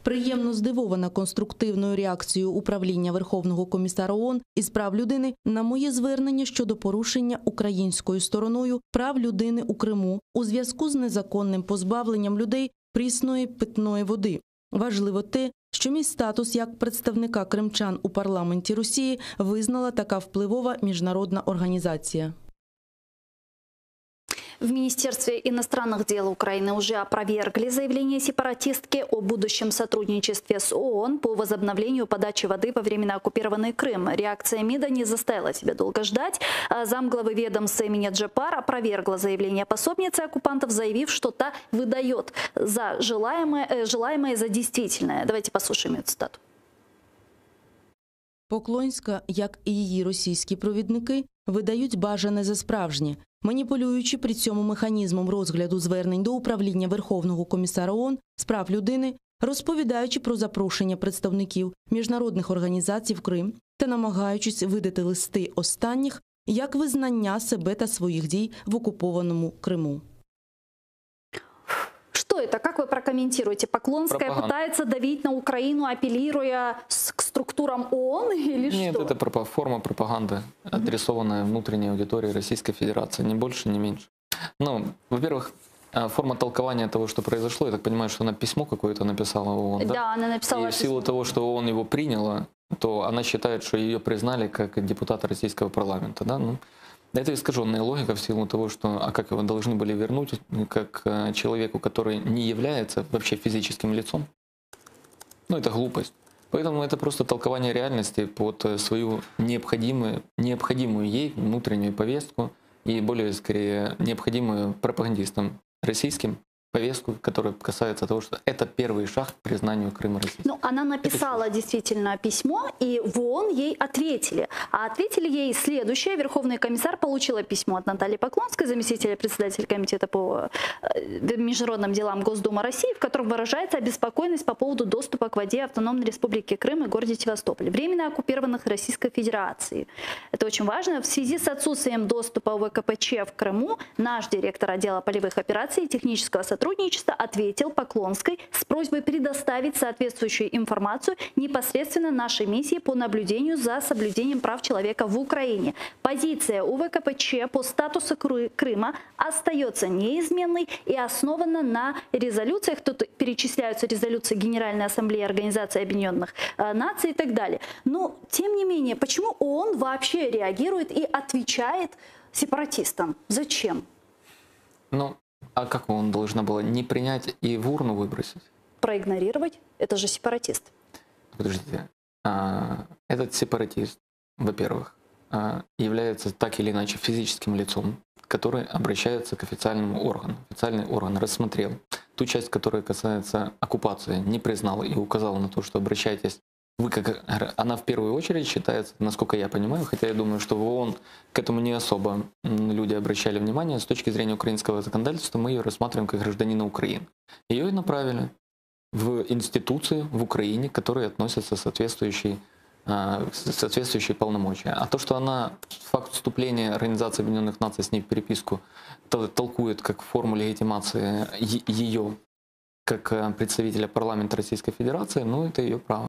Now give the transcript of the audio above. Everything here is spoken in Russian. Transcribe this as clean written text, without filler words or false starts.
Приємно здивована конструктивною реакцією управління Верховного комісара ООН із прав людини на моє звернення щодо порушення українською стороною прав людини у Криму у зв'язку з незаконним позбавленням людей прісної питної води. Важливо те, що мій статус як представника кримчан у парламенті Росії визнала така впливова міжнародна організація. В Министерстве иностранных дел Украины уже опровергли заявление сепаратистки о будущем сотрудничестве с ООН по возобновлению подачи воды во временно оккупированный Крым. Реакция МИДа не заставила себя долго ждать. Замглавы ведомства имени Джапар опровергла заявление пособницы оккупантов, заявив, что та выдает за желаемое за действительное. Давайте послушаем эту цитату. Поклонська, як і її російські провідники, видають бажане за справжнє, маніпулюючи при цьому механізмом розгляду звернень до управління Верховного комісара ООН з прав людини, розповідаючи про запрошення представників міжнародних організацій в Крим та намагаючись видати листи останніх як визнання себе та своїх дій в окупованому Криму. Что это? Как вы прокомментируете? Поклонская пытается давить на Украину, апеллируя к структурам ООН или что? Нет, это форма пропаганды, адресованная внутренней аудитории Российской Федерации, ни больше, ни меньше. Ну, во-первых, форма толкования того, что произошло, я так понимаю, что она письмо какое-то написала ООН, да? Да, она написала И в силу того, что ООН его приняла, то она считает, что ее признали как депутата российского парламента, да? Ну, это искаженная логика в силу того, что, а как его должны были вернуть, как человеку, который не является вообще физическим лицом? Ну, это глупость. Поэтому это просто толкование реальности под свою необходимую ей внутреннюю повестку и более, скорее, необходимую пропагандистам российским повестку, которая касается того, что это первый шаг к признанию Крыма России. Ну, она написала действительно письмо, и в ООН ей ответили. А ответили ей следующее. Верховный комиссар получила письмо от Натальи Поклонской, заместителя председателя комитета по международным делам Госдумы России, в котором выражается обеспокоенность по поводу доступа к воде Автономной Республики Крым и городе Севастополь, временно оккупированных Российской Федерацией. Это очень важно. В связи с отсутствием доступа ВКПЧ в Крыму наш директор отдела полевых операций и технического сотрудничества ответил Поклонской с просьбой предоставить соответствующую информацию непосредственно нашей миссии по наблюдению за соблюдением прав человека в Украине. Позиция УВКПЧ по статусу Крыма остается неизменной и основана на резолюциях. Тут перечисляются резолюции Генеральной Ассамблеи Организации Объединенных Наций и так далее. Но, тем не менее, почему ООН вообще реагирует и отвечает сепаратистам? Зачем? Ну, а как он должна была не принять и в урну выбросить? Проигнорировать? Это же сепаратист. Подождите. Этот сепаратист, во-первых, является так или иначе физическим лицом, который обращается к официальному органу. Официальный орган рассмотрел ту часть, которая касается оккупации, не признал и указал на то, что обращайтесь. Вы как, она в первую очередь считается, насколько я понимаю, хотя я думаю, что в ООН к этому не особо люди обращали внимание, с точки зрения украинского законодательства мы ее рассматриваем как гражданина Украины. Ее и направили в институции в Украине, которые относятся соответствующие полномочия. А то, что она факт вступления Организации Объединенных Наций с ней в переписку толкует как форму легитимации ее как представителя парламента Российской Федерации, ну это ее право.